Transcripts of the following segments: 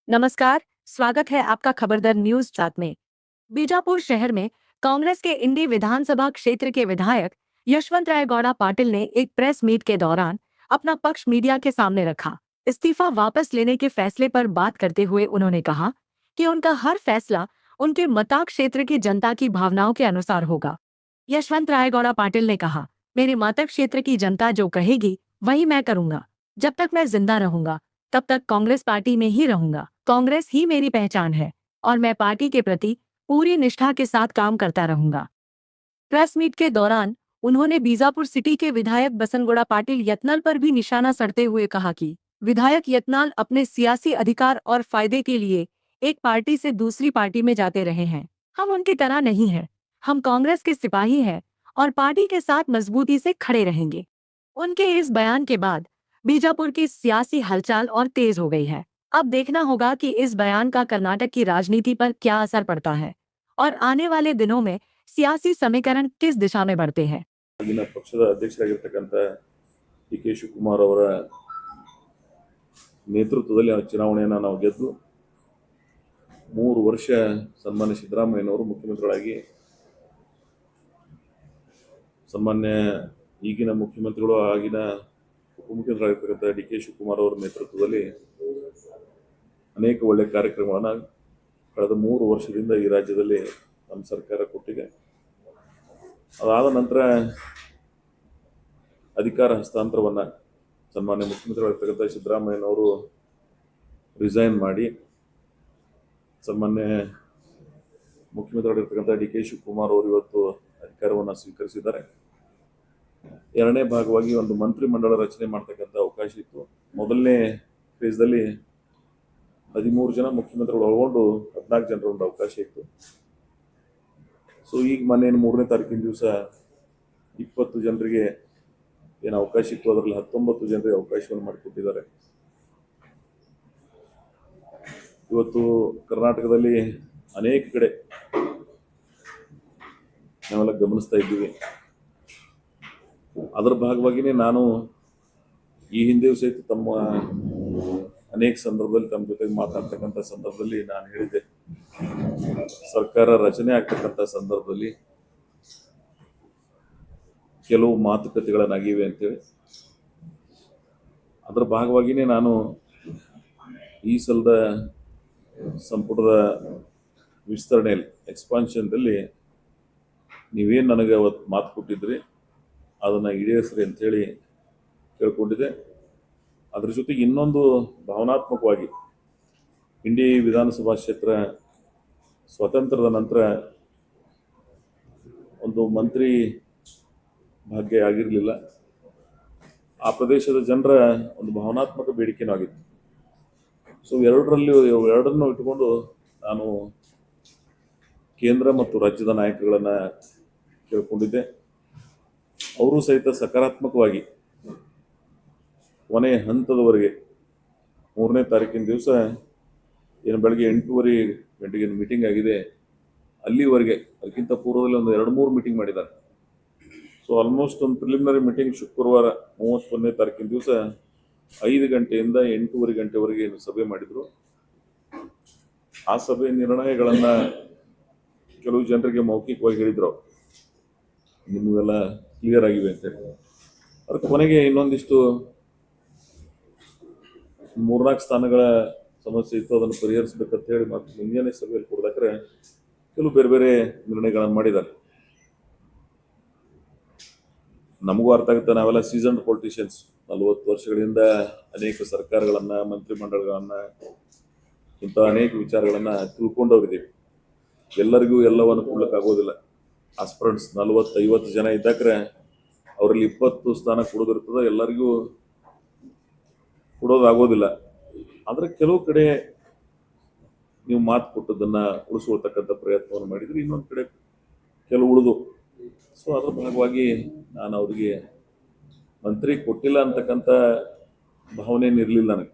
नमस्कार। स्वागत है आपका खबरदार न्यूज साथ में। बीजापुर शहर में कांग्रेस के इंडी विधानसभा क्षेत्र के विधायक यशवंत राय गौड़ा पाटिल ने एक प्रेस मीट के दौरान अपना पक्ष मीडिया के सामने रखा। इस्तीफा वापस लेने के फैसले पर बात करते हुए उन्होंने कहा कि उनका हर फैसला उनके मता क्षेत्र की जनता की भावनाओं के अनुसार होगा। यशवंत राय गौड़ा पाटिल ने कहा, मेरे मता क्षेत्र की जनता जो कहेगी वही मैं करूंगा। जब तक मैं जिंदा रहूंगा तब तक कांग्रेस पार्टी में ही रहूंगा। कांग्रेस ही मेरी पहचान है और मैं पार्टी के प्रति पूरी निष्ठा के साथ काम करता रहूंगा। प्रेस मीट के दौरान उन्होंने बीजापुर सिटी के विधायक बसनगुड़ा पाटिल यत्नाल पर भी निशाना साधते हुए कहा कि विधायक यत्नाल अपने सियासी अधिकार और फायदे के लिए एक पार्टी से दूसरी पार्टी में जाते रहे हैं। हम उनकी तरह नहीं हैं। हम कांग्रेस के सिपाही हैं और पार्टी के साथ मजबूती से खड़े रहेंगे। उनके इस बयान के बाद बीजापुर की सियासी हलचल और तेज हो गई है। अब देखना होगा कि इस बयान का कर्नाटक की राजनीति पर क्या असर पड़ता है और आने वाले दिनों में सियासी समीकरण किस दिशा में बढ़ते हैं। ಆಗಿನ ಪಕ್ಷದ ಅಧ್ಯಕ್ಷರಾಗಿರ್ತಕ್ಕಂಥ ಡಿ ಕೆ ಶಿವಕುಮಾರ್ ಅವರ ನೇತೃತ್ವದಲ್ಲಿ ಚುನಾವಣೆಯನ್ನು ನಾವು ಗೆದ್ದು 3 ವರ್ಷ ಸನ್ಮಾನ್ಯ ಸಿದ್ದರಾಮಯ್ಯನವರು ಮುಖ್ಯಮಂತ್ರಿಗಳಾಗಿ ಸನ್ಮಾನ್ಯ ಈಗಿನ ಮುಖ್ಯಮಂತ್ರಿಗಳು ಆಗಿನ ಉಪಮುಖ್ಯಮಂತ್ರಿಗಳಾಗಿರ್ತಕ್ಕಂಥ ಡಿ ಕೆ ಶಿವಕುಮಾರ್ ಅವರ ನೇತೃತ್ವದಲ್ಲಿ ಅನೇಕ ಒಳ್ಳೆಯ ಕಾರ್ಯಕ್ರಮಗಳನ್ನು ಕಳೆದ 3 ವರ್ಷದಿಂದ ಈ ರಾಜ್ಯದಲ್ಲಿ ನಮ್ಮ ಸರ್ಕಾರ ಕೊಟ್ಟಿದೆ. ಅದಾದ ನಂತರ ಅಧಿಕಾರ ಹಸ್ತಾಂತರವನ್ನು ಸನ್ಮಾನ್ಯ ಮುಖ್ಯಮಂತ್ರಿಗಳಾಗಿರ್ತಕ್ಕಂಥ ಸಿದ್ದರಾಮಯ್ಯನವರು ರಿಸೈನ್ ಮಾಡಿ ಸನ್ಮಾನ್ಯ ಮುಖ್ಯಮಂತ್ರಿಗಳಿರ್ತಕ್ಕಂಥ ಡಿ ಕೆ ಶಿವಕುಮಾರ್ ಅವರು ಇವತ್ತು ಅಧಿಕಾರವನ್ನು ಸ್ವೀಕರಿಸಿದ್ದಾರೆ. ಎರಡನೇ ಭಾಗವಾಗಿ ಒಂದು ಮಂತ್ರಿಮಂಡಲ ರಚನೆ ಮಾಡ್ತಕ್ಕಂಥ ಅವಕಾಶ ಇತ್ತು. ಮೊದಲನೇ ಫೇಸ್ದಲ್ಲಿ 13 ಜನ ಮುಖ್ಯಮಂತ್ರಿಗಳು ಒಳಗೊಂಡು 14 ಜನರ ಒಂದು ಅವಕಾಶ ಇತ್ತು. ಸೊ ಈಗ ಮೊನ್ನೆ 3ನೇ ತಾರೀಕಿನ ದಿವಸ 20 ಜನರಿಗೆ ಏನು ಅವಕಾಶ ಇತ್ತು ಅದರಲ್ಲಿ 19 ಜನರಿಗೆ ಅವಕಾಶವನ್ನು ಮಾಡಿಕೊಟ್ಟಿದ್ದಾರೆ. ಇವತ್ತು ಕರ್ನಾಟಕದಲ್ಲಿ ಅನೇಕ ಕಡೆ ನಾವೆಲ್ಲ ಗಮನಿಸ್ತಾ ಇದ್ದೀವಿ. ಅದರ ಭಾಗವಾಗಿಯೇ ನಾನು ಈ ಹಿಂದೆಯೂ ಸಹಿತ ತಮ್ಮ ಅನೇಕ ಸಂದರ್ಭದಲ್ಲಿ ತಮ್ಮ ಜೊತೆಗೆ ಮಾತಾಡ್ತಕ್ಕಂಥ ಸಂದರ್ಭದಲ್ಲಿ ನಾನು ಹೇಳಿದ್ದೆ, ಸರ್ಕಾರ ರಚನೆ ಆಗ್ತಕ್ಕಂಥ ಸಂದರ್ಭದಲ್ಲಿ ಕೆಲವು ಮಾತುಕತೆಗಳನ್ನಾಗಿವೆ ಅಂತೇಳಿ. ಅದರ ಭಾಗವಾಗಿಯೇ ನಾನು ಈ ಸಲದ ಸಂಪುಟದ ವಿಸ್ತರಣೆಯಲ್ಲಿ ಎಕ್ಸ್ಪಾನ್ಷನ್ದಲ್ಲಿ ನೀವೇನು ನನಗೆ ಅವತ್ತು ಮಾತು ಕೊಟ್ಟಿದ್ರಿ ಅದನ್ನು ಈಡೇರಿಸ್ರಿ ಅಂಥೇಳಿ ಕೇಳ್ಕೊಂಡಿದ್ದೆ. ಅದ್ರ ಜೊತೆಗೆ ಇನ್ನೊಂದು ಭಾವನಾತ್ಮಕವಾಗಿ ಇಂಡಿ ವಿಧಾನಸಭಾ ಕ್ಷೇತ್ರ ಸ್ವಾತಂತ್ರ್ಯದ ನಂತರ ಒಂದು ಮಂತ್ರಿ ಭಾಗ್ಯ ಆಗಿರಲಿಲ್ಲ. ಆ ಪ್ರದೇಶದ ಜನರ ಒಂದು ಭಾವನಾತ್ಮಕ ಬೇಡಿಕೆನೂ ಆಗಿತ್ತು. ಸೊ ಎರಡನ್ನೂ ಇಟ್ಟುಕೊಂಡು ನಾನು ಕೇಂದ್ರ ಮತ್ತು ರಾಜ್ಯದ ನಾಯಕರುಗಳನ್ನು ಕೇಳ್ಕೊಂಡಿದ್ದೆ. ಅವರು ಸಹಿತ ಸಕಾರಾತ್ಮಕವಾಗಿ ಕೊನೆಯ ಹಂತದವರೆಗೆ 3ನೇ ತಾರೀಕಿನ ದಿವಸ ಏನು ಬೆಳಗ್ಗೆ 8:30 ಗಂಟೆಗೆ ಮೀಟಿಂಗ್ ಆಗಿದೆ, ಅಲ್ಲಿವರೆಗೆ ಅದಕ್ಕಿಂತ ಪೂರ್ವದಲ್ಲಿ ಒಂದು 2-3 ಮೀಟಿಂಗ್ ಮಾಡಿದ್ದಾರೆ. ಸೊ ಆಲ್ಮೋಸ್ಟ್ ಒಂದು ಪ್ರಿಲಿಮಿನರಿ ಮೀಟಿಂಗ್ ಶುಕ್ರವಾರ 31ನೇ ತಾರೀಕಿನ ದಿವಸ 5 ಗಂಟೆಯಿಂದ 8:30 ಗಂಟೆವರೆಗೆ ಸಭೆ ಮಾಡಿದರು. ಆ ಸಭೆ ನಿರ್ಣಯಗಳನ್ನು ಕೆಲವು ಜನರಿಗೆ ಮೌಖಿಕವಾಗಿ ಹೇಳಿದ್ರು, ನಿಮಗೆಲ್ಲ ಕ್ಲಿಯರ್ ಆಗಿವೆ ಅಂತೇಳಿ. ಅದಕ್ಕೆ ಕೊನೆಗೆ ಇನ್ನೊಂದಿಷ್ಟು 3-4 ಸ್ಥಾನಗಳ ಸಮಸ್ಯೆ ಇತ್ತು, ಅದನ್ನು ಪರಿಹರಿಸಬೇಕಂತ ಹೇಳಿ ಮತ್ತು ಮುಂಜಾನೆ ಸಭೆಯಲ್ಲಿ ಕೊಡದಾಕ್ರೆ ಕೆಲವು ಬೇರೆ ಬೇರೆ ನಿರ್ಣಯಗಳನ್ನು ಮಾಡಿದ್ದಾರೆ. ನಮಗೂ ಅರ್ಥ ಆಗುತ್ತೆ, ನಾವೆಲ್ಲ ಸೀಸನ್ಡ್ ಪೊಲಿಟಿಷಿಯನ್ಸ್, 40 ವರ್ಷಗಳಿಂದ ಅನೇಕ ಸರ್ಕಾರಗಳನ್ನು, ಮಂತ್ರಿಮಂಡಲಗಳನ್ನು, ಇಂಥ ಅನೇಕ ವಿಚಾರಗಳನ್ನು ತಿಳ್ಕೊಂಡವರಿದ್ದೀವಿ. ಎಲ್ಲರಿಗೂ ಎಲ್ಲವನ್ನು ಕೊಡ್ಲಿಕ್ಕಾಗೋದಿಲ್ಲ. ಆಸ್ಪಿರೆಂಟ್ಸ್ 40-50 ಜನ ಇದ್ದಾಕ್ರೆ ಅವರಲ್ಲಿ 20 ಸ್ಥಾನ ಕೊಡೋದಿರ್ತದೆ, ಎಲ್ಲರಿಗೂ ಕೊಡೋದಾಗೋದಿಲ್ಲ. ಆದರೆ ಕೆಲವು ಕಡೆ ನೀವು ಮಾತು ಕೊಟ್ಟದನ್ನು ಉಳಿಸ್ಕೊಳ್ತಕ್ಕಂಥ ಪ್ರಯತ್ನವನ್ನು ಮಾಡಿದ್ರಿ, ಇನ್ನೊಂದು ಕಡೆ ಕೆಲವು ಉಳಿದು. ಸೊ ಅದ್ರ ಭಾಗವಾಗಿ ನಾನು ಅವರಿಗೆ ಮಂತ್ರಿ ಕೊಟ್ಟಿಲ್ಲ ಅಂತಕ್ಕಂಥ ಭಾವನೆ ಇರಲಿಲ್ಲ ನನಗೆ.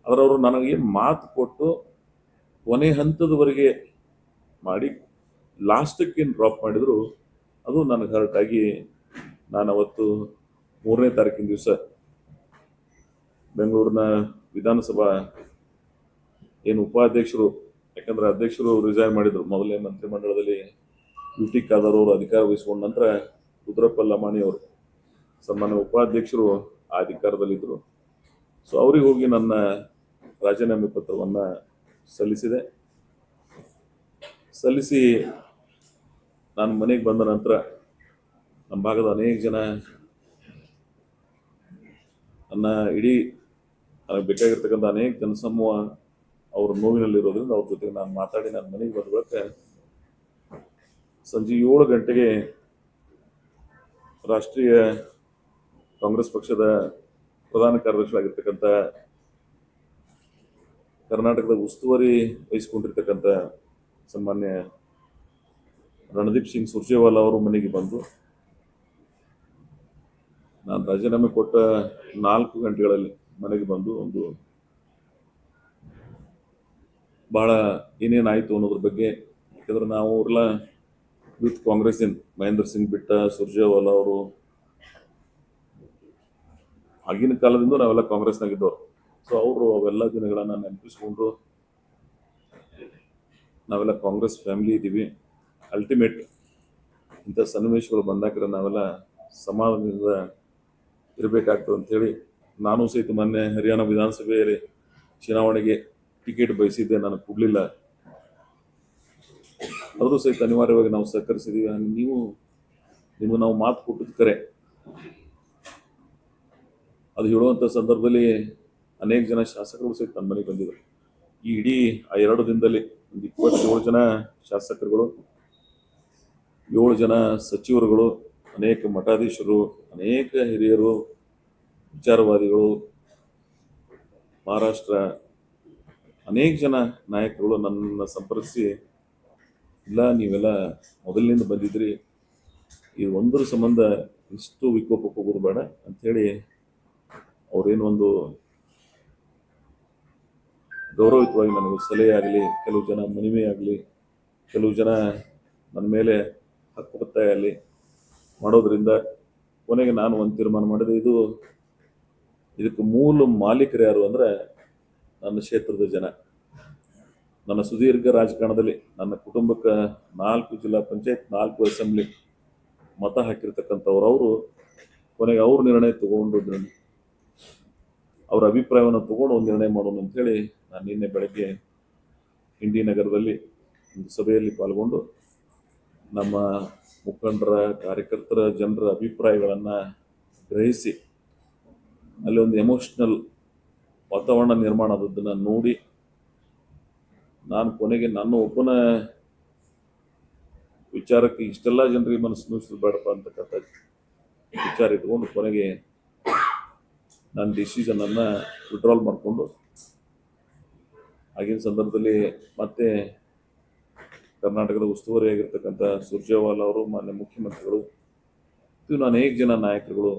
ಆದರೆ ಅವರು ನನಗೆ ಮಾತು ಕೊಟ್ಟು ಕೊನೆ ಹಂತದವರೆಗೆ ಮಾಡಿ ಲಾಸ್ಟಕ್ಕೆ ಡ್ರಾಪ್ ಮಾಡಿದ್ರು, ಅದು ನನಗೆ ಹರ್ಟಾಗಿ ನಾನು ಅವತ್ತು 3ನೇ ತಾರೀಕಿನ ದಿವಸ ಬೆಂಗಳೂರಿನ ವಿಧಾನಸಭಾ ಏನು ಉಪಾಧ್ಯಕ್ಷರು, ಯಾಕಂದ್ರೆ ಅಧ್ಯಕ್ಷರು ರಿಸೈನ್ ಮಾಡಿದ್ರು ಮೊದಲನೇ ಮಂತ್ರಿಮಂಡಲದಲ್ಲಿ ಯುಟಿ ಖಾದರ್ ಅವರು ಅಧಿಕಾರ ವಹಿಸಿಕೊಂಡ ನಂತರ ಉದ್ರಪ್ಪ ಲಮಾಣಿ ಅವರು ಸನ್ಮಾನ್ಯ ಉಪಾಧ್ಯಕ್ಷರು ಆ ಅಧಿಕಾರದಲ್ಲಿದ್ದರು. ಸೊ ಅವ್ರಿಗೆ ಹೋಗಿ ನನ್ನ ರಾಜೀನಾಮೆ ಪತ್ರವನ್ನು ಸಲ್ಲಿಸಿ ನಾನು ಮನೆಗೆ ಬಂದ ನಂತರ ನಮ್ಮ ಭಾಗದ ಅನೇಕ ಜನ ನನ್ನ ಇಡೀ ನನಗೆ ಬೇಕಾಗಿರ್ತಕ್ಕಂಥ ಅನೇಕ ಜನಸಮೂಹ ಅವ್ರ ನೋವಿನಲ್ಲಿರೋದ್ರಿಂದ ಅವ್ರ ಜೊತೆಗೆ ನಾನು ಮಾತಾಡಿ ನನ್ನ ಮನೆಗೆ ಬಂದ ಬಳಿಕ ಸಂಜೆ 7 ಗಂಟೆಗೆ ರಾಷ್ಟ್ರೀಯ ಕಾಂಗ್ರೆಸ್ ಪಕ್ಷದ ಪ್ರಧಾನ ಕಾರ್ಯದರ್ಶಿಯಾಗಿರ್ತಕ್ಕಂಥ ಕರ್ನಾಟಕದ ಉಸ್ತುವಾರಿ ವಹಿಸಿಕೊಂಡಿರ್ತಕ್ಕಂಥ ಸನ್ಮಾನ್ಯ ರಣದೀಪ್ ಸಿಂಗ್ ಸುರ್ಜೇವಾಲಾ ಅವರು ಮನೆಗೆ ಬಂದು ನಾನು ರಾಜೀನಾಮೆ ಕೊಟ್ಟ 4 ಗಂಟೆಗಳಲ್ಲಿ ಮನೆಗೆ ಬಂದು ಒಂದು ಬಹಳ ಏನೇನಾಯಿತು ಅನ್ನೋದ್ರ ಬಗ್ಗೆ, ಯಾಕಂದ್ರೆ ನಾವು ಅವರೆಲ್ಲ ಯೂತ್ ಕಾಂಗ್ರೆಸ್ಸಿನ ಮಹೇಂದ್ರ ಸಿಂಗ್ ಬಿಟ್ಟ ಸುರ್ಜೇವಾಲಾ ಅವರು ಆಗಿನ ಕಾಲದಿಂದ ನಾವೆಲ್ಲ ಕಾಂಗ್ರೆಸ್ನಾಗಿದ್ದವರು. ಸೊ ಅವರು ಅವೆಲ್ಲ ದಿನಗಳನ್ನು ನೆನಪಿಸ್ಕೊಂಡು ನಾವೆಲ್ಲ ಕಾಂಗ್ರೆಸ್ ಫ್ಯಾಮಿಲಿ ಇದ್ದೀವಿ. ಅಲ್ಟಿಮೇಟ್ ಇಂಥ ಸನ್ನಿವೇಶಗಳು ಬಂದಾಗ ನಾವೆಲ್ಲ ಸಮಾಧಾನದಿಂದ ಇರಬೇಕಾಗ್ತದೆ ಅಂಥೇಳಿ ನಾನು ಸಹಿತ ಮೊನ್ನೆ ಹರಿಯಾಣ ವಿಧಾನಸಭೆಯಲ್ಲಿ ಚುನಾವಣೆಗೆ ಟಿಕೆಟ್ ಬಯಸಿದ್ದೆ, ನನಗೆ ಕೊಡಲಿಲ್ಲ. ಆದರೂ ಸಹಿತ ಅನಿವಾರ್ಯವಾಗಿ ನಾವು ಸಹಕರಿಸಿದ್ದೀವಿ. ನಿಮಗೆ ನಾವು ಮಾತು ಕೊಟ್ಟಿದ್ದು ಕರೆ. ಅದು ಹೇಳುವಂಥ ಸಂದರ್ಭದಲ್ಲಿ ಅನೇಕ ಜನ ಶಾಸಕರು ಸಹಿತ ನನ್ನ ಮನೆಗೆ ಬಂದಿದ್ದರು. ಈ ಇಡೀ ಆ 2 ದಿನದಲ್ಲಿ ಒಂದು 27 ಜನ ಶಾಸಕರುಗಳು, 7 ಜನ ಸಚಿವರುಗಳು, ಅನೇಕ ಮಠಾಧೀಶರು, ಅನೇಕ ಹಿರಿಯರು, ವಿಚಾರವಾದಿಗಳು, ಮಹಾರಾಷ್ಟ್ರ ಅನೇಕ ಜನ ನಾಯಕರುಗಳು ನನ್ನನ್ನು ಸಂಪರ್ಕಿಸಿ, ಇಲ್ಲ ನೀವೆಲ್ಲ ಮೊದಲಿನಿಂದ ಬಂದಿದ್ರಿ, ಈ ಒಂದರ ಸಂಬಂಧ ಇಷ್ಟು ವಿಕೋಪಕ್ಕೆ ಹೋಗೋದು ಬೇಡ ಅಂಥೇಳಿ ಅವರೇನು ಒಂದು ಗೌರವಯುತವಾಗಿ ನನಗೆ ಸಲಹೆ ಆಗಲಿ, ಕೆಲವು ಜನ ಮನವಿ ಆಗಲಿ, ಕೆಲವು ಜನ ನನ್ನ ಮೇಲೆ ಹಕ್ಕೊತ್ತಾಯ ಆಗಲಿ ಮಾಡೋದ್ರಿಂದ ಕೊನೆಗೆ ನಾನು ಒಂದು ತೀರ್ಮಾನ ಮಾಡಿದೆ. ಇದಕ್ಕೆ ಮೂಲ ಮಾಲೀಕರು ಯಾರು ಅಂದರೆ ನನ್ನ ಕ್ಷೇತ್ರದ ಜನ. ನನ್ನ ಸುದೀರ್ಘ ರಾಜಕಾರಣದಲ್ಲಿ ನನ್ನ ಕುಟುಂಬಕ್ಕೆ 4 ಜಿಲ್ಲಾ ಪಂಚಾಯತ್, 4 ಅಸೆಂಬ್ಲಿ ಮತ ಹಾಕಿರ್ತಕ್ಕಂಥವ್ರು. ಅವರು ಕೊನೆಗೆ ಅವ್ರ ನಿರ್ಣಯ ತಗೊಂಡು ಅವರ ಅಭಿಪ್ರಾಯವನ್ನು ತಗೊಂಡು ಒಂದು ನಿರ್ಣಯ ಮಾಡೋಣ ಅಂಥೇಳಿ ನಾನು ನಿನ್ನೆ ಬೆಳಗ್ಗೆ ಇಂಡಿ ನಗರದಲ್ಲಿ ಒಂದು ಸಭೆಯಲ್ಲಿ ಪಾಲ್ಗೊಂಡು ನಮ್ಮ ಮುಖಂಡರ, ಕಾರ್ಯಕರ್ತರ, ಜನರ ಅಭಿಪ್ರಾಯಗಳನ್ನು ಗ್ರಹಿಸಿ ಅಲ್ಲಿ ಒಂದು ಎಮೋಷ್ನಲ್ ವಾತಾವರಣ ನಿರ್ಮಾಣ ಆದದ್ದನ್ನು ನೋಡಿ ನಾನು ಕೊನೆಗೆ ನನ್ನ ಒಬ್ಬನ ವಿಚಾರಕ್ಕೆ ಇಷ್ಟೆಲ್ಲ ಜನರಿಗೆ ಮನಸ್ಸು ನೋಯಿಸೋದು ಬೇಡಪ್ಪ ಅಂತಕ್ಕಂಥ ವಿಚಾರ ಇಟ್ಕೊಂಡು ಕೊನೆಗೆ ನಾನು ಡಿಸಿಷನನ್ನು ವಿಡ್ರಾಲ್ ಮಾಡಿಕೊಂಡು ಆಗಿನ ಸಂದರ್ಭದಲ್ಲಿ ಮತ್ತೆ ಕರ್ನಾಟಕದ ಉಸ್ತುವಾರಿ ಆಗಿರ್ತಕ್ಕಂಥ ಸುರ್ಜೇವಾಲಾ ಅವರು, ಮಾನ್ಯ ಮುಖ್ಯಮಂತ್ರಿಗಳು, ಇನ್ನು ಅನೇಕ ಜನ ನಾಯಕರುಗಳು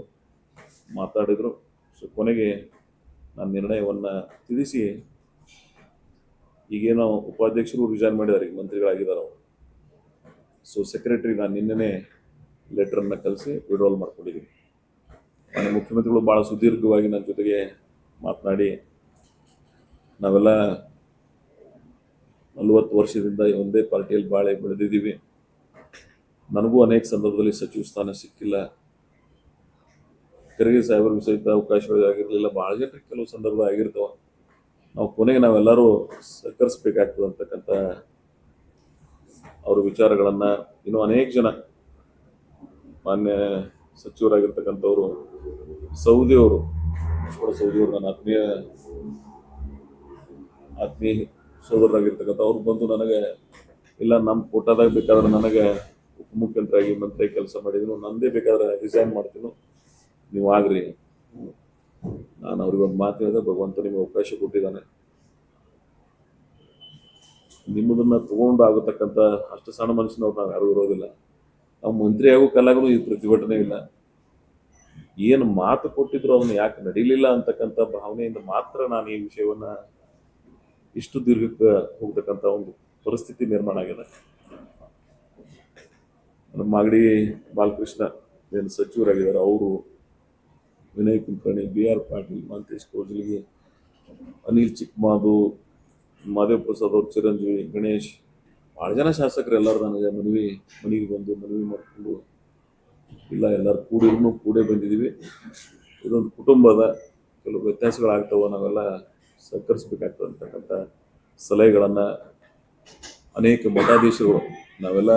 ಮಾತಾಡಿದರು. ಸೊ ಕೊನೆಗೆ ನಾನು ನಿರ್ಣಯವನ್ನು ತಿಳಿಸಿ, ಈಗೇನೋ ಉಪಾಧ್ಯಕ್ಷರು ರಿಸೈನ್ ಮಾಡಿದ್ದಾರೆ, ಈಗ ಮಂತ್ರಿಗಳಾಗಿದ್ದಾರೆ ಅವರು. ಸೊ ಸೆಕ್ರೆಟರಿ ನಾನು ನಿನ್ನೆನೇ ಲೆಟ್ರನ್ನು ಕಳಿಸಿ ವಿಡ್ರಾಲ್ ಮಾಡ್ಕೊಂಡಿದ್ದೀನಿ. ಮಾನ್ಯ ಮುಖ್ಯಮಂತ್ರಿಗಳು ಭಾಳ ಸುದೀರ್ಘವಾಗಿ ನನ್ನ ಜೊತೆಗೆ ಮಾತನಾಡಿ, ನಾವೆಲ್ಲ 40 ವರ್ಷದಿಂದ ಒಂದೇ ಪಾರ್ಟಿಯಲ್ಲಿ ಭಾಳ ಬೆಳೆದಿದ್ದೀವಿ, ನನಗೂ ಅನೇಕ ಸಂದರ್ಭದಲ್ಲಿ ಸಚಿವ ಸ್ಥಾನ ಸಿಕ್ಕಿಲ್ಲ, ಖರ್ಗೆ ಸಾಹೇಬರಿಗೂ ಸಹಿತ ಅವಕಾಶಗಳು ಆಗಿರಲಿಲ್ಲ, ಭಾಳ ಜನರಿಗೆ ಕೆಲವು ಸಂದರ್ಭ ಆಗಿರ್ತಾವೆ, ಕೊನೆಗೆ ನಾವೆಲ್ಲರೂ ಸಹಕರಿಸಬೇಕಾಗ್ತದೆ ಅಂತಕ್ಕಂಥ ಅವ್ರ ವಿಚಾರಗಳನ್ನು ಇನ್ನೂ ಅನೇಕ ಜನ ಮಾನ್ಯ ಸಚಿವರಾಗಿರ್ತಕ್ಕಂಥವ್ರು, ಸೌದಿಯವರು ನನ್ನ ಆತ್ಮೀಯ ಸೋದರರಾಗಿರ್ತಕ್ಕಂಥ ಅವ್ರು ಬಂದು ನನಗೆ, ಇಲ್ಲ ನಮ್ಮ ಕೋಟಾದಾಗ ಬೇಕಾದ್ರೆ ನನಗೆ ಉಪಮುಖ್ಯಮಂತ್ರಿಯಾಗಿ ಮಂತ್ರಿ ಕೆಲಸ ಮಾಡಿದ್ರು, ನಂದೇ ಬೇಕಾದ್ರೆ ರಿಸೈನ್ ಮಾಡ್ತೀನಿ, ನೀವು ಆಗ್ರಿ. ನಾನು ಅವ್ರಿಗೊಂದು ಮಾತು ಹೇಳಿದೆ, ಭಗವಂತ ನಿಮಗೆ ಅವಕಾಶ ಕೊಟ್ಟಿದ್ದಾನೆ, ನಿಮ್ಮದನ್ನ ತಗೊಂಡು ಆಗತಕ್ಕಂಥ ಅಷ್ಟು ಸಣ್ಣ ಮನುಷ್ಯನವ್ರು ನಾವು ಯಾರು ಇರೋದಿಲ್ಲ, ನಾವು ಮಂತ್ರಿ ಆಗೋ ಕಾಲಾಗೂ ಈ ಪ್ರತಿಭಟನೆ ಇಲ್ಲ, ಏನು ಮಾತು ಕೊಟ್ಟಿದ್ರು ಅದನ್ನು ಯಾಕೆ ನಡೀಲಿಲ್ಲ ಅಂತಕ್ಕಂಥ ಭಾವನೆಯಿಂದ ಮಾತ್ರ ನಾನು ಈ ವಿಷಯವನ್ನ ಇಷ್ಟು ದೀರ್ಘಕ್ಕೆ ಹೋಗ್ತಕ್ಕಂಥ ಒಂದು ಪರಿಸ್ಥಿತಿ ನಿರ್ಮಾಣ ಆಗಿದೆ. ನಮ್ಮ ಮಾಗಡಿ ಬಾಲಕೃಷ್ಣ ಏನು ಸಚಿವರಾಗಿದ್ದಾರೆ, ಅವರು, ವಿನಯ್ ಕುಲಕರ್ಣಿ, BR ಪಾಟೀಲ್, ಮಹಂತೇಶ್ ಕೋಜಲಗಿ, ಅನಿಲ್ ಚಿಕ್ಕಮಾದು, ಮಾದೇವ್ ಪ್ರಸಾದ್ ಅವ್ರು, ಚಿರಂಜೀವಿ, ಗಣೇಶ್, ಭಾಳ ಜನ ಶಾಸಕರು ಎಲ್ಲರೂ ನನಗೆ ಮನೆಗೆ ಬಂದು ಮನವಿ ಮಾಡಿಕೊಂಡು ಇಲ್ಲ ಎಲ್ಲರೂ ಕೂಡೇ ಬಂದಿದ್ದೀವಿ. ಇದೊಂದು ಕುಟುಂಬದ ಕೆಲವು ವ್ಯತ್ಯಾಸಗಳಾಗ್ತವೆ, ನಾವೆಲ್ಲ ಸಹಕರಿಸ್ಬೇಕಾಗ್ತದೆ ಅಂತಕ್ಕಂಥ ಸಲಹೆಗಳನ್ನು ಅನೇಕ ಮಠಾಧೀಶರು, ನಾವೆಲ್ಲ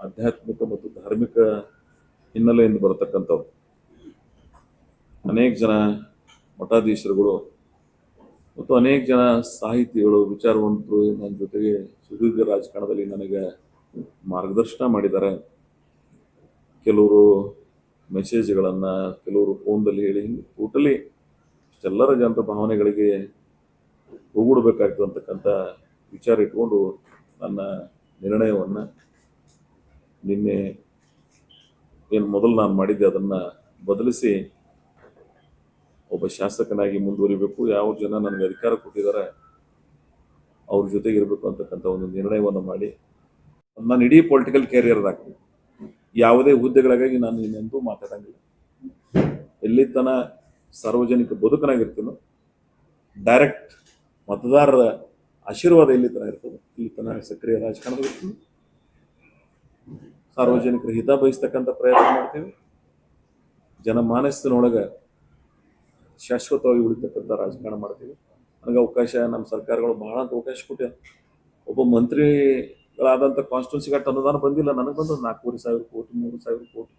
ಆಧ್ಯಾತ್ಮಿಕ ಮತ್ತು ಧಾರ್ಮಿಕ ಹಿನ್ನೆಲೆಯಿಂದ ಬರತಕ್ಕಂಥವ್ರು, ಅನೇಕ ಜನ ಮಠಾಧೀಶರುಗಳು ಮತ್ತು ಅನೇಕ ಜನ ಸಾಹಿತಿಗಳು, ವಿಚಾರವಂತರು ನನ್ನ ಜೊತೆಗೆ ಸುದೀರ್ಘ ರಾಜಕಾರಣದಲ್ಲಿ ನನಗೆ ಮಾರ್ಗದರ್ಶನ ಮಾಡಿದ್ದಾರೆ. ಕೆಲವರು ಮೆಸೇಜ್ಗಳನ್ನು, ಕೆಲವರು ಫೋನ್ದಲ್ಲಿ ಹೇಳಿ, ಹಿಂಗೆ ಟೋಟಲಿ ಇಷ್ಟೆಲ್ಲರ ಜನರ ಭಾವನೆಗಳಿಗೆ ಹೋಗೂಡಬೇಕಾಗ್ತದೆ ಅಂತಕ್ಕಂಥ ವಿಚಾರ ಇಟ್ಕೊಂಡು ನನ್ನ ನಿರ್ಣಯವನ್ನು ನಿನ್ನೆ ಏನು ಮೊದಲು ನಾನು ಮಾಡಿದ್ದೆ ಅದನ್ನು ಬದಲಿಸಿ ಒಬ್ಬ ಶಾಸಕನಾಗಿ ಮುಂದುವರಿಬೇಕು, ಯಾವ ಜನ ನನಗೆ ಅಧಿಕಾರ ಕೊಟ್ಟಿದ್ದಾರೆ ಅವ್ರ ಜೊತೆಗೆ ಇರಬೇಕು ಅಂತಕ್ಕಂಥ ಒಂದು ನಿರ್ಣಯವನ್ನು ಮಾಡಿ ನಾನು ಇಡೀ ಪೊಲಿಟಿಕಲ್ ಕ್ಯಾರಿಯರ್ದಾಗ ಯಾವುದೇ ಹುದ್ದೆಗಳಿಗಾಗಿ ನಾನು ಇನ್ನೆಂದೂ ಮಾತಾಡಂಗಿಲ್ಲ. ಎಲ್ಲಿ ತನ ಸಾರ್ವಜನಿಕ ಬದುಕನಾಗಿರ್ತೀನೋ, ಡೈರೆಕ್ಟ್ ಮತದಾರರ ಆಶೀರ್ವಾದ ಎಲ್ಲಿ ತನ ಇರ್ತದೆ, ಇಲ್ಲಿ ತನ ಸಕ್ರಿಯ ರಾಜಕಾರಣದಲ್ಲಿ ಇರ್ತೀವಿ, ಸಾರ್ವಜನಿಕರ ಹಿತ ಬಯಸ್ತಕ್ಕಂಥ ಪ್ರಯತ್ನ ಮಾಡ್ತೀವಿ, ಜನಮಾನಸ್ಸಿನೊಳಗೆ ಶಾಶ್ವತವಾಗಿ ಉಳಿತಕ್ಕಂಥ ರಾಜಕಾರಣ ಮಾಡ್ತೀವಿ. ನನಗೆ ಅವಕಾಶ, ನಮ್ಮ ಸರ್ಕಾರಗಳು ಬಹಳ ಅಂತ ಅವಕಾಶ ಕೊಟ್ಟೆ. ಒಬ್ಬ ಮಂತ್ರಿಗಳಾದಂಥ ಕಾನ್ಸ್ಟಿಟ್ಯೂನ್ಸಿಗೆ ಅಷ್ಟು ಅನುದಾನ ಬಂದಿಲ್ಲ, ನನಗೆ ಬಂದು 4,500 ಕೋಟಿ 3,000 ಕೋಟಿ.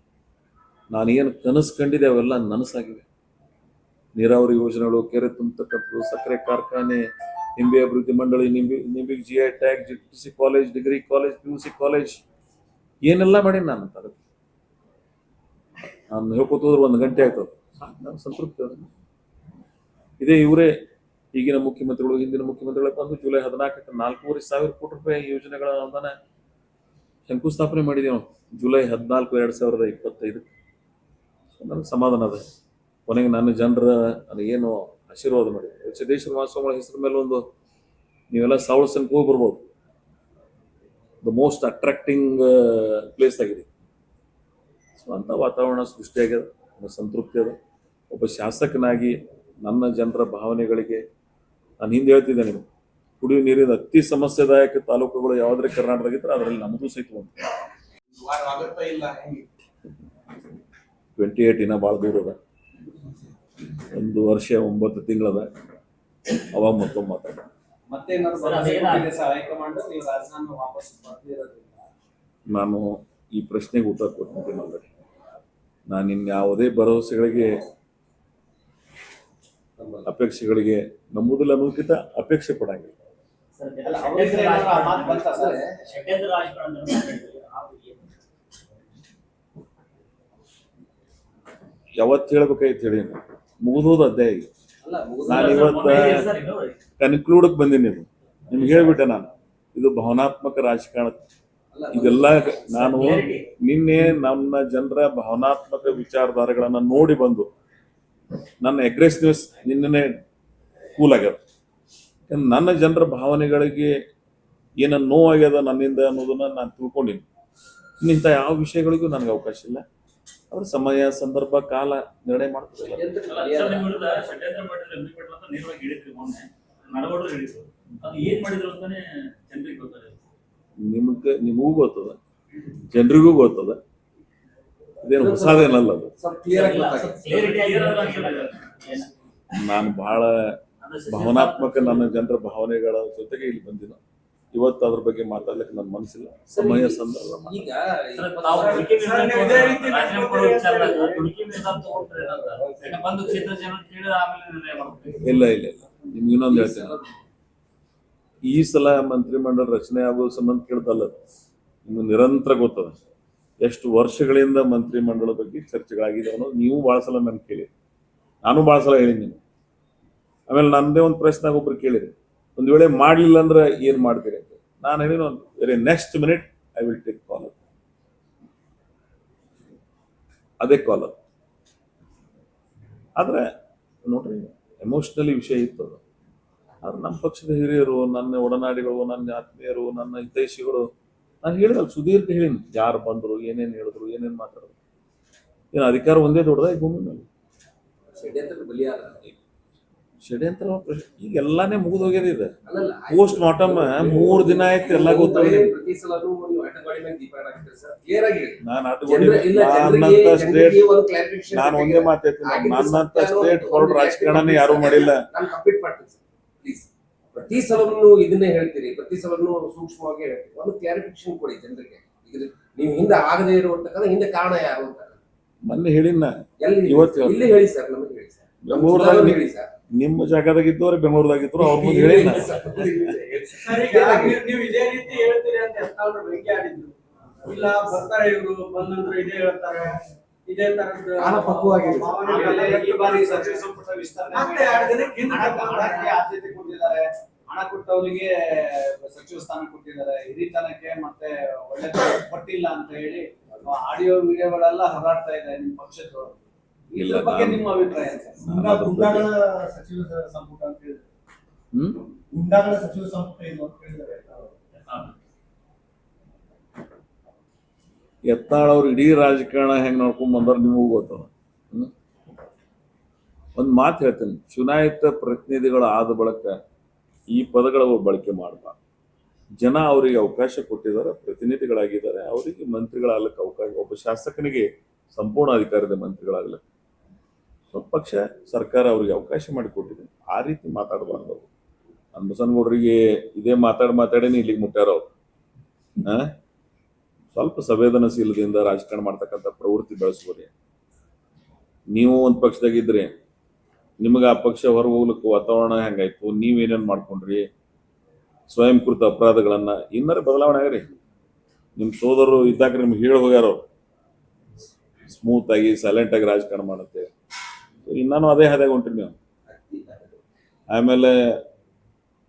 ನಾನೇನು ಕನಸು ಕಂಡಿದ್ದೆ ಅವೆಲ್ಲ ನನಸಾಗಿವೆ. ನೀರಾವರಿ ಯೋಜನೆಗಳು, ಕೆರೆ ತುಂಬತಕ್ಕಂಥದ್ದು, ಸಕ್ಕರೆ ಕಾರ್ಖಾನೆ, ನಿಂಬೆ ಅಭಿವೃದ್ಧಿ ಮಂಡಳಿ, ನಿಂಬಿಗೆ GI tag, GTC college, degree college, PUC college, ಏನೆಲ್ಲ ಮಾಡೀನಿ ನಾನು ಅಂತ. ಅದಕ್ಕೆ ನಾನು ಹೇಳ್ಕೊತ ಹೋದ್ರೆ 1 ಗಂಟೆ ಆಗ್ತದೆ, ನಾನು ಸಂತೃಪ್ತಿ ಅದ. ಇದೇ ಇವರೇ ಈಗಿನ ಮುಖ್ಯಮಂತ್ರಿಗಳು, ಹಿಂದಿನ ಮುಖ್ಯಮಂತ್ರಿಗಳ ಬಂದು ಜುಲೈ 14ಕ್ಕೆ 4,500 ಕೋಟಿ ರೂಪಾಯಿ ಯೋಜನೆಗಳ ಅನುದಾನ ಶಂಕುಸ್ಥಾಪನೆ ಮಾಡಿದೆವು ಜುಲೈ 14, 2025. ನನಗೆ ಸಮಾಧಾನ ಅದ. ಕೊನೆಗೆ ನನ್ನ ಜನರ ನನಗೇನು ಆಶೀರ್ವಾದ ಮಾಡಿ ಸಿದ್ದೇಶ್ವರ ಮಹಾಸ್ವಾಮಿಗಳ ಹೆಸರು ಮೇಲೆ ಒಂದು ನೀವೆಲ್ಲ ಸಾವಳಸನ್ಗೆ ಹೋಗಿ ಬರ್ಬೋದು. ದ ಮೋಸ್ಟ್ ಅಟ್ರಾಕ್ಟಿಂಗ್ ಪ್ಲೇಸ್ ಆಗಿದೆ. ಸೊ ಅಂಥ ವಾತಾವರಣ ಸೃಷ್ಟಿಯಾಗ್ಯದ, ನನಗೆ ಸಂತೃಪ್ತಿ ಅದ. ಒಬ್ಬ ಶಾಸಕನಾಗಿ ನನ್ನ ಜನರ ಭಾವನೆಗಳಿಗೆ ನಾನು ಹಿಂದೆ ಹೇಳ್ತಿದ್ದೆ, ನೀವು ಕುಡಿಯುವ ನೀರಿನ ಅತಿ ಸಮಸ್ಯೆದಾಯಕ ತಾಲೂಕುಗಳು ಯಾವುದೇ ಕರ್ನಾಟಕದಾಗಿದ್ರೆ ಅದರಲ್ಲಿ ನಮ್ಮದು ಸಹಿತ ಒಂದು 28 ದಿನ ಭಾಳ ದೂರ ಅದ, 1 ವರ್ಷ 9 ತಿಂಗಳದ. ಅವಾಗ ಮತ್ತೊಮ್ಮೆ ಮಾತಾಡ ನಾನು ಈ ಪ್ರಶ್ನೆಗೆ ಉತ್ತರ ಕೊಡ್ತೀನಿ ಆಲ್ರೆಡಿ. ನಾನು ಇನ್ಯಾವುದೇ ಭರವಸೆಗಳಿಗೆ, ಅಪೇಕ್ಷೆಗಳಿಗೆ ನಂಬುದಿಲ್ಲ ಅನ್ನೋದಕ್ಕಿಂತ ಅಪೇಕ್ಷೆ ಪಡಂಗಿಲ್ಲ. ಯಾವತ್ತು ಹೇಳ್ಬೇಕಾಯ್ತು ಹೇಳಿ, ಮುಗಿದೋದು ಅಧ್ಯಾಯ. ನಾನು ಇವತ್ತು ಕನ್ಕ್ಲೂಡಕ್ ಬಂದೀನಿ. ನಿಮ್ಗೆ ಹೇಳ್ಬಿಟ್ಟೆ ನಾನು, ಇದು ಭಾವನಾತ್ಮಕ ರಾಜಕಾರಣ. ಇದೆಲ್ಲ ನಾನು ನಿನ್ನೆ ನನ್ನ ಜನರ ಭಾವನಾತ್ಮಕ ವಿಚಾರಧಾರೆಗಳನ್ನ ನೋಡಿ ಬಂದು ನನ್ನ ಅಗ್ರೆಸಿವ್ನೆಸ್ ನಿನ್ನೆ ಕೂಲ್ ಆಗ್ಯದ. ನನ್ನ ಜನರ ಭಾವನೆಗಳಿಗೆ ಏನ ನೋವಾಗ್ಯದ ನನ್ನಿಂದ ಅನ್ನೋದನ್ನ ನಾನು ತಿಳ್ಕೊಂಡಿನಿ. ಇಂಥ ಯಾವ ವಿಷಯಗಳಿಗೂ ನನಗೆ ಅವಕಾಶ ಇಲ್ಲ. ಅವ್ರ ಸಮಯ, ಸಂದರ್ಭ, ಕಾಲ ನಿರ್ಣಯ ಮಾಡ್ತಿಲ್ಲ. ನಿಮಗೂ ಗೊತ್ತದ, ಜನರಿಗೂ ಗೊತ್ತದ, ಇದೇನು ಹೊಸದೇನಲ್ಲ ಅದು. ನಾನು ಬಹಳ ಭಾವನಾತ್ಮಕ ನನ್ನ ಜನರ ಭಾವನೆಗಳ ಜೊತೆಗೆ ಇಲ್ಲಿ ಬಂದಿನ. ಇವತ್ತು ಅದ್ರ ಬಗ್ಗೆ ಮಾತಾಡ್ಲಿಕ್ಕೆ ನನ್ನ ಮನಸ್ಸಿಲ್ಲ, ಸಮಯ ಸಂದರ್ಭ. ಇಲ್ಲ ಇಲ್ಲ ಇಲ್ಲ, ನಿಮ್ಗೆ ಇನ್ನೊಂದು ಹೇಳ್ತೇನೆ. ಈ ಸಲ ಮಂತ್ರಿಮಂಡಲ ರಚನೆ ಆಗೋ ಸಂಬಂಧ ಕೇಳ್ದಲ್ಲ, ನಿಮ್ಗೆ ನಿರಂತರ ಗೊತ್ತದ ಎಷ್ಟು ವರ್ಷಗಳಿಂದ ಮಂತ್ರಿಮಂಡಲ ಬಗ್ಗೆ ಚರ್ಚೆಗಳಾಗಿದೆ ಅನ್ನೋದು. ನೀವು ಭಾಳ ಸಲ ನನ್ ಕೇಳಿ, ನಾನು ಭಾಳ ಸಲ ಹೇಳಿದ್ದೀನಿ. ಆಮೇಲೆ ನನ್ನದೇ ಒಂದು ಪ್ರಶ್ನೆ ಒಬ್ರು ಕೇಳಿರಿ, ಒಂದು ವೇಳೆ ಮಾಡಲಿಲ್ಲ ಅಂದ್ರೆ ಏನು ಮಾಡ್ತೀರಿ ಅಂತ. ನಾನು ಹೇಳಿನ ಒಂದು very next minute I will take call. ಅದೇ ಕಾಲ್. ಆದ್ರೆ ನೋಡ್ರಿ, ಎಮೋಷನಲಿ ವಿಷಯ ಇತ್ತು ಅದು. ಆದ್ರೆ ನಮ್ಮ ಪಕ್ಷದ ಹಿರಿಯರು, ನನ್ನ ಒಡನಾಡಿಗಳು, ನನ್ನ ಆತ್ಮೀಯರು, ನನ್ನ ಹಿತೈಷಿಗಳು, ನಾನು ಹೇಳಿದಲ್ಲ ಸುದೀರ್ಘ ಹೇಳಿನಿ, ಯಾರು ಬಂದರು, ಏನೇನು ಹೇಳಿದ್ರು, ಏನೇನು ಮಾತಾಡಿದ್ರು. ಏನು ಅಧಿಕಾರ ಒಂದೇ ದೊಡ್ಡದ ಈ ಭೂಮಿ ಮೇಲೆ? ಷಡ್ಯಂತ್ರ ಈಗ ಎಲ್ಲಾನೇ ಮುಗಿದೋಗ್ಯದ ಇದು. ಅಲ್ಲಲ್ಲ ಪೋಸ್ಟ್ ಮಾರ್ಟಮ್ 3 ದಿನ ಆಯ್ತು, ಎಲ್ಲ ಗೊತ್ತಾಗಿದೆ. ಪ್ರತಿ ಸಲನೂ ನೀವು ಅಡ್ಡಗೋಡೆ ಮೇಲೆ ದೀಪ ಹಾಕ್ತೀರಿ ಸರ್. ಕ್ಲಿಯರ್ ಆಗಿ ಹೇಳಿ. ನಾನು ಜನರಿಗೆ ಸ್ಟೇಟ್ ಒಂದು clarification ನಾನು ಒಂದೇ ಬೇಕಾಗಿದೆ. ಮಾತಾಡ್ತೀನಿ, ನನ್ನಂತ ಸ್ಟೇಟ್ ಫಾರ್ವರ್ಡ್ ರಾಜಕಾರಣನೇ ಯಾರು ಮಾಡಿಲ್ಲ. ನಾನು ಕಂಪ್ಲೀಟ್ ಮಾಡ್ತೀನಿ ಸರ್ ಪ್ಲೀಸ್. ಪ್ರತಿ ಸಲನೂ ಇದನ್ನೇ ಹೇಳ್ತೀರಿ, ಪ್ರತಿ ಸಲನೂ ಸೂಕ್ಷ್ಮವಾಗಿ ಹೇಳ್ತೀರಿ. ಒಂದು ಕ್ಲಾರಿಫಿಕೇಶನ್ ಕೊಡಿ ಜನರಿಗೆ. ಇದು ನೀವು ಹಿಂದೆ ಆಗದೇ ಇರುವಂತಕ್ಕಂಥ ಹಿಂದೆ ಕಾರಣ ಯಾರು ಅಂತ ಮೊನ್ನೆ ಹೇಳಿನ ಎಲ್ಲಿ ಇವತ್ತು ಇಲ್ಲಿ ಹೇಳಿ ಸರ್, ನಮಗೆ ಹೇಳಿ ಸರ್. ಬೆಂಗಳೂರದಾಗ ಹೇಳಿ ಸರ್. ನಿಮ್ಮ ಜಾಗದಾಗಿದ್ದವ್ರೆ ಬೆಂಗಳೂರದಾಗಿದ್ರು ಅವ್ರ ಮುಂದೆ ಹೇಳಿನ. ಸರ್, ಈಗ ನೀವು ಇದೇ ರೀತಿ ಹೇಳ್ತೀರಿ ಅಂತ ಎಷ್ಟಾದ್ರೂ ಬೆಂಕಿ ಆಡಿದ್ರು. ಇಲ್ಲ ಬರ್ತಾರೆ ಇವರು ಬಂದ ನಂತರ ಇದೇ ಹೇಳ್ತಾರೆ, ಇದೇ ತರದ್ದು ಕಾಲ ಪಕ್ವವಾಗಿದೆ. ಆಮೇಲೆ ಈ ಬಾರಿ ಸಚಿವ ಸಂಪುಟ ವಿಸ್ತರಣೆ ಮತ್ತೆ ಮಾಡಿ 2 ದಿನಕ್ಕೆ ಹಿಂದೆ ಹಣಕ್ಕೆ ಆದ್ಯತೆ ಕೊಟ್ಟಿದ್ದಾರೆ. ಹಣ ಕೊಟ್ಟವರಿಗೆ ಸಚಿವ ಸ್ಥಾನ ಕೊಟ್ಟಿದ್ದಾರೆ. ಹಿರಿತನಕ್ಕೆ ಮತ್ತೆ ಒಳ್ಳೆ ಕೊಟ್ಟಿಲ್ಲ ಅಂತ ಹೇಳಿ ಆಡಿಯೋ ವಿಡಿಯೋಗಳೆಲ್ಲ ಹರಡ್ತಾ ಇದೆ ನಿಮ್ಮ ಪಕ್ಷದ್ದು. ಇದ್ರ ಬಗ್ಗೆ ನಿಮ್ಮ ಅಭಿಪ್ರಾಯ ಏನು ಸರ್? ಗುಂಡಾಗಳ ಸಚಿವ ಸಂಪುಟ ಅಂತ ಹೇಳಿದ್ರೆ ಗುಂಡಾಗಳ ಸಚಿವ ಸಂಪುಟ ಇದು ಅಂತ ಹೇಳಿದ್ದಾರೆ. ಯತ್ನಾಳ್ ಅವ್ರು ಇಡೀ ರಾಜಕಾರಣ ಹೆಂಗ್ ನೋಡ್ಕೊಂಡ್ ಬಂದಾರ ನಿಮಗೂ ಗೊತ್ತದ. ಒಂದ್ ಮಾತು ಹೇಳ್ತೇನೆ, ಚುನಾಯಿತ ಪ್ರತಿನಿಧಿಗಳು ಆದ ಬಳಿಕ ಈ ಪದಗಳ ಬಳಕೆ ಮಾಡಬಾರ್ದು. ಜನ ಅವರಿಗೆ ಅವಕಾಶ ಕೊಟ್ಟಿದ್ದಾರೆ, ಪ್ರತಿನಿಧಿಗಳಾಗಿದ್ದಾರೆ, ಅವರಿಗೆ ಮಂತ್ರಿಗಳಾಗ್ಲಿಕ್ಕೆ ಅವಕಾಶ, ಒಬ್ಬ ಶಾಸಕನಿಗೆ ಸಂಪೂರ್ಣ ಅಧಿಕಾರದ ಮಂತ್ರಿಗಳಾಗ್ಲಿಕ್ಕೆ ಪಕ್ಷ ಸರ್ಕಾರ ಅವ್ರಿಗೆ ಅವಕಾಶ ಮಾಡಿಕೊಟ್ಟಿದೆ. ಆ ರೀತಿ ಮಾತಾಡಬಾರ್ದು ಅವರು. ನಮ್ಮ ಬಸನಗೌಡರಿಗೆ ಇದೇ ಮಾತಾಡೇನೆ ಇಲ್ಲಿಗೆ ಮುಟ್ಟಾರ ಅವ್ರು. ಸ್ವಲ್ಪ ಸಂವೇದನಶೀಲದಿಂದ ರಾಜಕಾರಣ ಮಾಡ್ತಕ್ಕಂಥ ಪ್ರವೃತ್ತಿ ಬೆಳೆಸ್ಬೋರಿ. ನೀವು ಒಂದು ಪಕ್ಷದಾಗಿದ್ರೆ ನಿಮಗೆ ಆ ಪಕ್ಷ ಹೊರಗೆ ಹೋಗ್ಲಿಕ್ಕೆ ವಾತಾವರಣ ಹೆಂಗಾಯ್ತು, ನೀವೇನೇನು ಮಾಡ್ಕೊಂಡ್ರಿ, ಸ್ವಯಂಕೃತ ಅಪರಾಧಗಳನ್ನ ಇನ್ನರ ಬದಲಾವಣೆ ಆಗ್ರಿ. ನಿಮ್ಮ ಸೋದರರು ಇದ್ದಾಗ ನಿಮ್ಗೆ ಹೇಳಿ ಹೋಗ್ಯಾರ ಅವ್ರು, ಸ್ಮೂತ್ ಆಗಿ ಸೈಲೆಂಟ್ ಆಗಿ ರಾಜಕಾರಣ ಮಾಡುತ್ತೆ. ಇನ್ನೂ ಅದೇ ಹಾದಾಗ ಹೊಂಟ್ರಿ ನೀವು. ಆಮೇಲೆ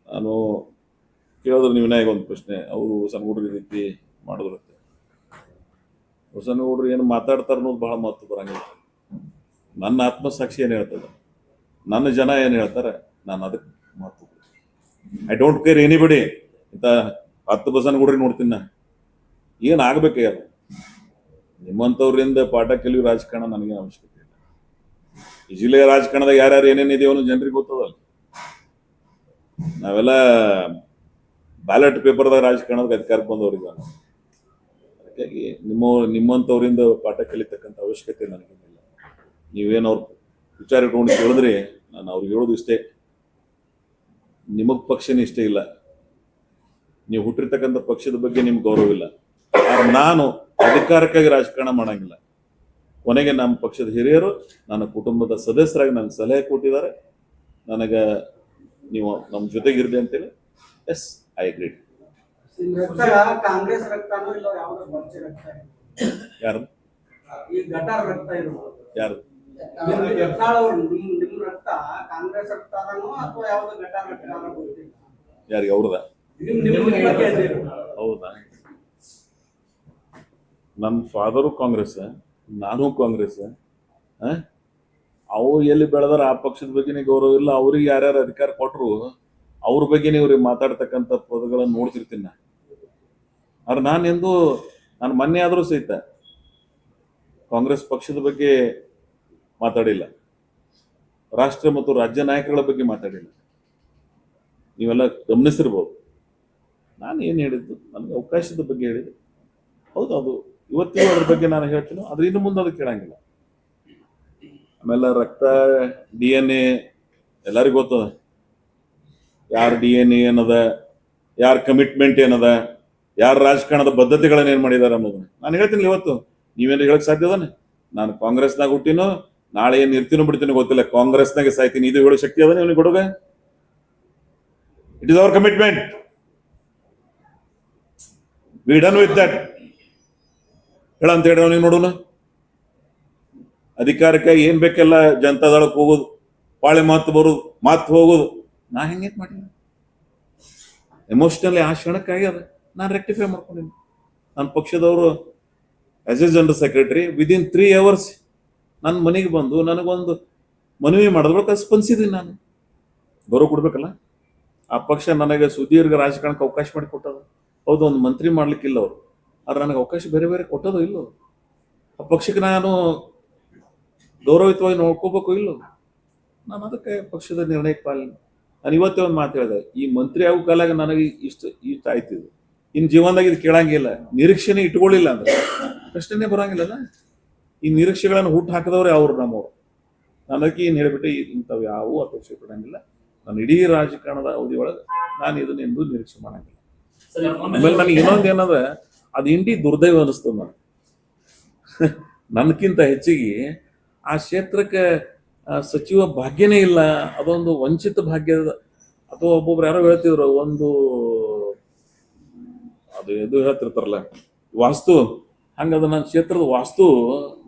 ನಾನು ಕೇಳಿದ್ರೆ ನೀವು ವಿನಾಯಕ ಒಂದು ಪ್ರಶ್ನೆ, ಅವರು ಹೊಸನಗೌಡ್ರ ರೀತಿ ಮಾಡಿದ್ರಂತೆ. ಹೊಸನಗೌಡ್ರು ಏನು ಮಾತಾಡ್ತಾರ ಅನ್ನೋದು ಬಹಳ ಮಹತ್ವ ಬರಂಗಿಲ್ಲ. ನನ್ನ ಆತ್ಮಸಾಕ್ಷಿ ಏನು ಹೇಳ್ತದೆ, ನನ್ನ ಜನ ಏನು ಹೇಳ್ತಾರೆ, ನಾನು ಅದಕ್ಕೆ ಮಹತ್ವ. I don't care anybody. ಇಂಥ 10 ಬಸನಗೌಡ್ರಿ ನೋಡ್ತೀನಿ ನಾ. ಏನು ಆಗ್ಬೇಕಾಗ್ಯದ ನಿಮ್ಮಂಥವ್ರಿಂದ ಪಾಠ ಕಲಿಯೋ ರಾಜಕಾರಣ ನನಗೇನು ಅವಶ್ಯಕತೆ ಇಲ್ಲ. ಈ ಜಿಲ್ಲೆಯ ರಾಜಕಾರಣದಾಗ ಯಾರ್ಯಾರು ಏನೇನಿದೆಯೋ ಅನ್ನೋ ಜನರಿಗೆ ಗೊತ್ತದಲ್ಲ. ನಾವೆಲ್ಲ ಬ್ಯಾಲೆಟ್ ಪೇಪರ್ದಾಗ ರಾಜಕಾರಣದಾಗ ಅಧಿಕಾರಕ್ಕೆ ಬಂದವ್ರಿಗೆ. ಅದಕ್ಕಾಗಿ ನಿಮ್ಮಂಥವ್ರಿಂದ ಪಾಠ ಕಲಿತಕ್ಕಂಥ ಅವಶ್ಯಕತೆ ನನಗೇನಿಲ್ಲ. ನೀವೇನು ಅವ್ರ ವಿಚಾರ ಇಟ್ಕೊಂಡು ಕೇಳಿದ್ರಿ, ನಾನು ಅವ್ರಿಗೆ ಹೇಳೋದು ಇಷ್ಟೇ, ನಿಮಗೆ ಪಕ್ಷನೇ ಇಷ್ಟ ಇಲ್ಲ, ನೀವು ಹುಟ್ಟಿರ್ತಕ್ಕಂಥ ಪಕ್ಷದ ಬಗ್ಗೆ ನಿಮ್ಗೆ ಗೌರವ ಇಲ್ಲ. ನಾನು ಅಧಿಕಾರಕ್ಕಾಗಿ ರಾಜಕಾರಣ ಮಾಡಂಗಿಲ್ಲ. ಕೊನೆಗೆ ನಮ್ಮ ಪಕ್ಷದ ಹಿರಿಯರು ನನ್ನ ಕುಟುಂಬದ ಸದಸ್ಯರಾಗಿ ನನಗೆ ಸಲಹೆ ಕೊಟ್ಟಿದ್ದಾರೆ. ನನಗೆ ನೀವು ನಮ್ಮ ಜೊತೆಗಿರ್ಲಿ ಅಂತೇಳಿ. Yes, I agree. ಕಾಂಗ್ರೆಸ್ ರಕ್ತನೋ ಇಲ್ಲ ಯಾವ್ದೋ ಬರ್ಚೆ ರಕ್ತ ಯಾರು ಈ ಗಟಾರ್ ರಕ್ತ ಇರ್ಬೋದು. ಯಾರು ಯತ್ನಾಳ್ ಅವ್ರು ನಿಮ್ ರಕ್ತ ಕಾಂಗ್ರೆಸ್ ರಕ್ತನೋ ಅಥವಾ ಯಾವ್ದೋ ಗಟಾರ್ ರಕ್ತನೋ ಗೊತ್ತಿಲ್ಲ. ಯಾರಿಗೆ ಅವ್ರದ? ಹೌದಾ? ನನ್ನ ಫಾದರು ಕಾಂಗ್ರೆಸ್, ನಾನು ಕಾಂಗ್ರೆಸ್. ಅವ್ರು ಎಲ್ಲಿ ಬೆಳೆದಾರ ಆ ಪಕ್ಷದ ಬಗ್ಗೆನೇ ಗೌರವ ಇಲ್ಲ. ಅವ್ರಿಗೆ ಯಾರ್ಯಾರು ಅಧಿಕಾರ ಕೊಟ್ಟರು ಅವ್ರ ಬಗ್ಗೆ ಇವ್ರಿಗೆ ಮಾತಾಡ್ತಕ್ಕಂಥ ಪದಗಳನ್ನು ನೋಡ್ತಿರ್ತೀನಿ ನಾನು. ಆದ್ರೆ ನಾನು ಮೊನ್ನೆ ಆದರೂ ಸಹಿತ ಕಾಂಗ್ರೆಸ್ ಪಕ್ಷದ ಬಗ್ಗೆ ಮಾತಾಡಿಲ್ಲ, ರಾಷ್ಟ್ರ ಮತ್ತು ರಾಜ್ಯ ನಾಯಕಗಳ ಬಗ್ಗೆ ಮಾತಾಡಿಲ್ಲ. ನೀವೆಲ್ಲ ಗಮನಿಸಿರ್ಬೋದು. ನಾನು ಏನು ಹೇಳಿದ್ದು, ನನಗೆ ಅವಕಾಶದ ಬಗ್ಗೆ ಹೇಳಿದೆ. ಹೌದು, ಅದು ಇವತ್ತಿಗೂ ಅದ್ರ ಬಗ್ಗೆ ನಾನು ಹೇಳ್ತೀನಿ. ಆದ್ರೆ ಇನ್ನು ಮುಂದೆ ಅದು ಕೇಳಂಗಿಲ್ಲ. ಆಮೇಲೆ ರಕ್ತ, DNA ಎಲ್ಲರಿಗೂ ಗೊತ್ತದ. ಯಾರ DNA ಏನದ, ಯಾರ ಕಮಿಟ್ಮೆಂಟ್ ಏನದ, ಯಾರ ರಾಜಕಾರಣದ ಬದ್ಧತೆಗಳನ್ನ ಏನು ಮಾಡಿದಾರೆ ಅನ್ನೋದನ್ನ ನಾನು ಹೇಳ್ತೀನಿ. ಇವತ್ತು ನೀವೇನು ಹೇಳಕ್ ಸಾಧ್ಯದಾನೆ? ನಾನು ಕಾಂಗ್ರೆಸ್ನಾಗ ಹುಟ್ಟಿನೋ, ನಾಳೆ ಏನು ಇರ್ತೀನೋ ಬಿಡ್ತೀನೋ ಗೊತ್ತಿಲ್ಲ, ಕಾಂಗ್ರೆಸ್ನಾಗೆ ಸಾಯ್ತೀನಿ. ಇದು ಹೇಳೋ ಶಕ್ತಿ ಅದ ನೀವು ಹುಡುಗ? It is our commitment. We done with that. ಹೇಳಂತ ಹೇಳಿ ನೀವು ನೋಡೋಣ. ಅಧಿಕಾರಕ್ಕೆ ಏನ್ ಬೇಕೆಲ್ಲ ಜನತಾದಳಕ್ಕೆ ಹೋಗೋದು, ಪಾಳೆ ಮಾತು ಬರೋದು, ಮಾತು ಹೋಗೋದು. ನಾ ಹೆಂಗೆ ಮಾಡಿಲ್ಲ. ಎಮೋಷನಲಿ ಆ ಕ್ಷಣಕ್ಕಾಗ್ಯದ. ನಾನು ರೆಕ್ಟಿಫೈ ಮಾಡ್ಕೊಂಡಿನಿ. ನನ್ನ ಪಕ್ಷದವರು as A general secretary within 3 hours ನನ್ನ ಮನೆಗೆ ಬಂದು ನನಗೊಂದು ಮನವಿ ಮಾಡಿದ್ಬೇಕು, ಸ್ಪಂದಿಸಿದ್ದೀನಿ. ನಾನು ಗೌರವ ಕೊಡ್ಬೇಕಲ್ಲ. ಆ ಪಕ್ಷ ನನಗೆ ಸುದೀರ್ಘ ರಾಜಕಾರಣಕ್ಕೆ ಅವಕಾಶ ಮಾಡಿ ಕೊಟ್ಟದ. ಹೌದು, ಒಂದು ಮಂತ್ರಿ ಮಾಡ್ಲಿಕ್ಕಿಲ್ಲ ಅವರು, ಆದ್ರೆ ನನಗೆ ಅವಕಾಶ ಬೇರೆ ಬೇರೆ ಕೊಟ್ಟೋದು ಇಲ್ಲೋ. ಆ ಪಕ್ಷಕ್ಕೆ ನಾನು ಗೌರವಯುತವಾಗಿ ನೋಡ್ಕೋಬೇಕು ಇಲ್ಲೋ. ನಾನು ಅದಕ್ಕೆ ಪಕ್ಷದ ನಿರ್ಣಯಕ್ಕೆ ಪಾಲನೆ. ನಾನು ಇವತ್ತೇ ಒಂದು ಮಾತು ಹೇಳಿದೆ, ಈ ಮಂತ್ರಿ ಆಗೋ ಕಾಲಾಗ ನನಗೆ ಇಷ್ಟ ಆಯ್ತಿದ್ದು, ಇನ್ನು ಜೀವನದಾಗ ಇದು ಕೇಳಂಗಿಲ್ಲ, ನಿರೀಕ್ಷೆನೇ ಇಟ್ಕೊಳ್ಳಿಲ್ಲ ಅಂದ್ರೆ ಪ್ರಶ್ನೆನೇ ಬರಂಗಿಲ್ಲಲ್ಲ. ಈ ನಿರೀಕ್ಷೆಗಳನ್ನು ಹುಟ್ಟು ಹಾಕಿದವ್ರೆ ಅವ್ರು ನಮ್ಮವ್ರು. ನಾನು ಅದಕ್ಕೆ ಏನು ಹೇಳಿಬಿಟ್ಟೆ, ಇಂಥವು ಯಾವುವು ಅಪೇಕ್ಷೆ ಪಡಂಗಿಲ್ಲ. ನಾನು ಇಡೀ ರಾಜಕಾರಣದ ಅವಧಿ ಒಳಗೆ ನಾನು ಇದನ್ನ ಎಂದೂ ನಿರೀಕ್ಷೆ ಮಾಡಂಗಿಲ್ಲ. ಆಮೇಲೆ ನನಗೆ ಇನ್ನೊಂದು ಏನಂದ್ರೆ, ಅದು ಇಂಡಿ ದುರ್ದೈವ ಅನಿಸ್ತದೆ ನನಗೆ. ನನಗಿಂತ ಹೆಚ್ಚಿಗೆ ಆ ಕ್ಷೇತ್ರಕ್ಕೆ ಸಚಿವ ಭಾಗ್ಯನೇ ಇಲ್ಲ, ಅದೊಂದು ವಂಚಿತ ಭಾಗ್ಯದ. ಅಥವಾ ಒಬ್ಬೊಬ್ರು ಯಾರೋ ಹೇಳ್ತಿದ್ರು, ಒಂದು ಅದು ಇದು ಹೇಳ್ತಿರ್ತಾರಲ್ಲ ವಾಸ್ತು, ಹಂಗದ ನನ್ನ ಕ್ಷೇತ್ರದ ವಾಸ್ತು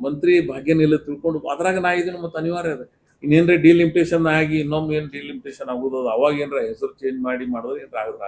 ಮಂತ್ರಿ ಭಾಗ್ಯನೇ ಇಲ್ಲ ತಿಳ್ಕೊಂಡು ಅದ್ರಾಗ ನಾ ಇದನ್ನು ಮತ್ತೆ ಅನಿವಾರ್ಯ ಅದ. ಇನ್ನೇನ್ರ ಡಿಲಿಮಿಟೇಷನ್ ಆಗಿ ಇನ್ನೊಮ್ಮೆ ಏನು ಡಿಲಿಮಿಟೇಷನ್ ಆಗೋದು, ಅವಾಗ ಏನ್ರ ಹೆಸರು ಚೇಂಜ್ ಮಾಡಿದ್ರೆ ಏನ್ರ ಆಗೋದು.